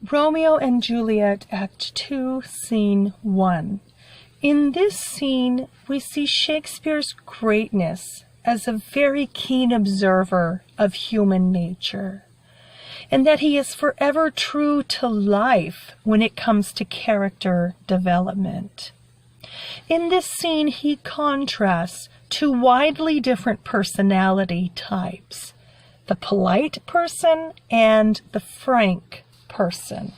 Romeo and Juliet, Act 2, Scene 1. In this scene, we see Shakespeare's greatness as a very keen observer of human nature, and that he is forever true to life when it comes to character development. In this scene, he contrasts two widely different personality types, the polite person and the frank person.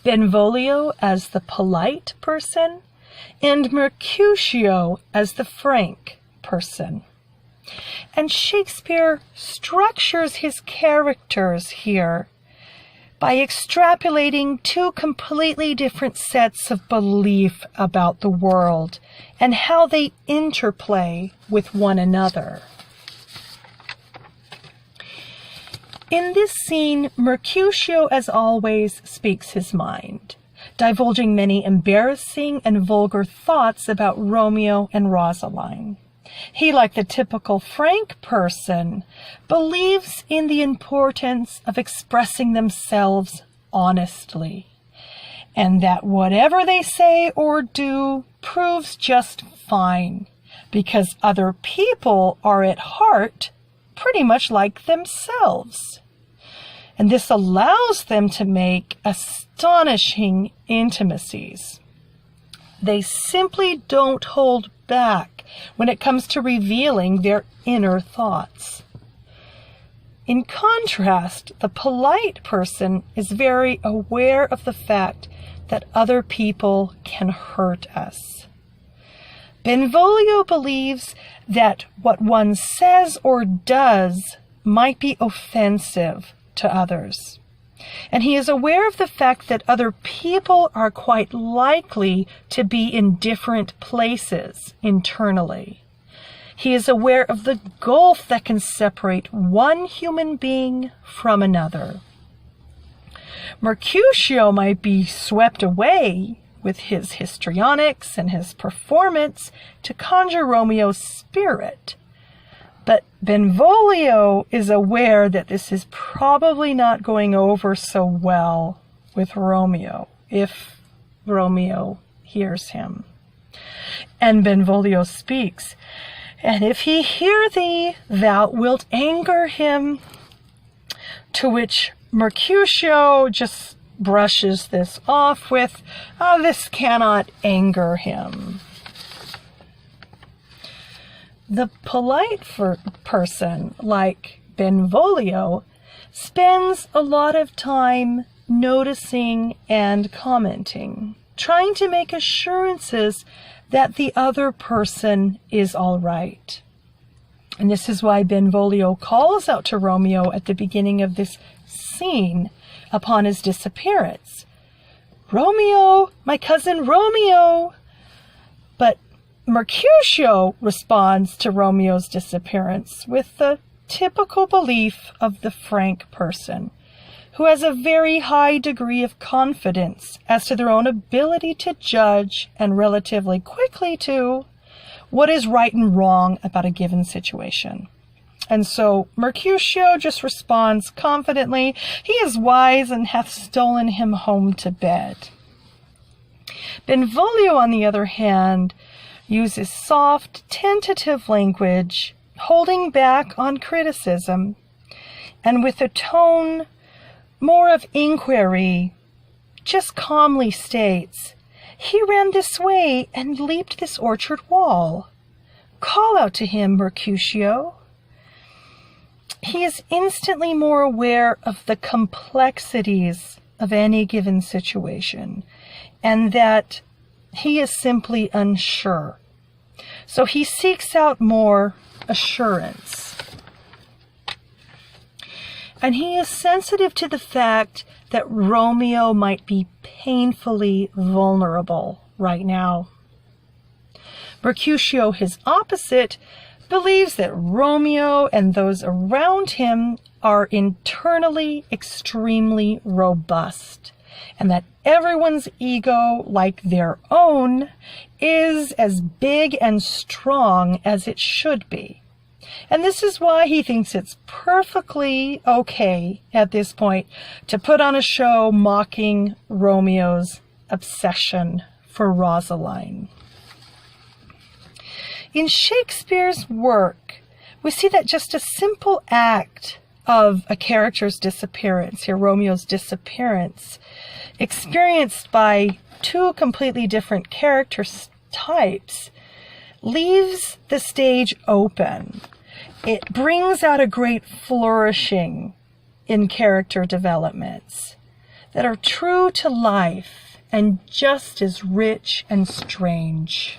Benvolio as the polite person and Mercutio as the frank person. And Shakespeare structures his characters here by extrapolating two completely different sets of belief about the world and how they interplay with one another. In this scene, Mercutio, as always, speaks his mind, divulging many embarrassing and vulgar thoughts about Romeo and Rosaline. He, like the typical frank person, believes in the importance of expressing themselves honestly, and that whatever they say or do proves just fine, because other people are at heart pretty much like themselves. And this allows them to make astonishing intimacies. They simply don't hold back when it comes to revealing their inner thoughts. In contrast, the polite person is very aware of the fact that other people can hurt us. Benvolio believes that what one says or does might be offensive to others. And he is aware of the fact that other people are quite likely to be in different places internally. He is aware of the gulf that can separate one human being from another. Mercutio might be swept away with his histrionics and his performance to conjure Romeo's spirit. But Benvolio is aware that this is probably not going over so well with Romeo, if Romeo hears him. And Benvolio speaks, "And if he hear thee, thou wilt anger him," to which Mercutio just brushes this off with, "This cannot anger him." The polite person, like Benvolio, spends a lot of time noticing and commenting, trying to make assurances that the other person is all right. And this is why Benvolio calls out to Romeo at the beginning of this scene upon his disappearance, "Romeo, my cousin Romeo!" But Mercutio responds to Romeo's disappearance with the typical belief of the frank person, who has a very high degree of confidence as to their own ability to judge, and relatively quickly too, what is right and wrong about a given situation. And so Mercutio just responds confidently, "He is wise and hath stolen him home to bed." Benvolio, on the other hand, uses soft, tentative language, holding back on criticism, and with a tone more of inquiry, just calmly states, "He ran this way and leaped this orchard wall. Call out to him, Mercutio." He is instantly more aware of the complexities of any given situation, and that he is simply unsure. So he seeks out more assurance. And he is sensitive to the fact that Romeo might be painfully vulnerable right now. Mercutio, his opposite, believes that Romeo and those around him are internally extremely robust, and that everyone's ego, like their own, is as big and strong as it should be. And this is why he thinks it's perfectly okay at this point to put on a show mocking Romeo's obsession for Rosaline. In Shakespeare's work, we see that just a simple act of a character's disappearance, here Romeo's disappearance, experienced by two completely different character types, leaves the stage open. It brings out a great flourishing in character developments that are true to life and just as rich and strange.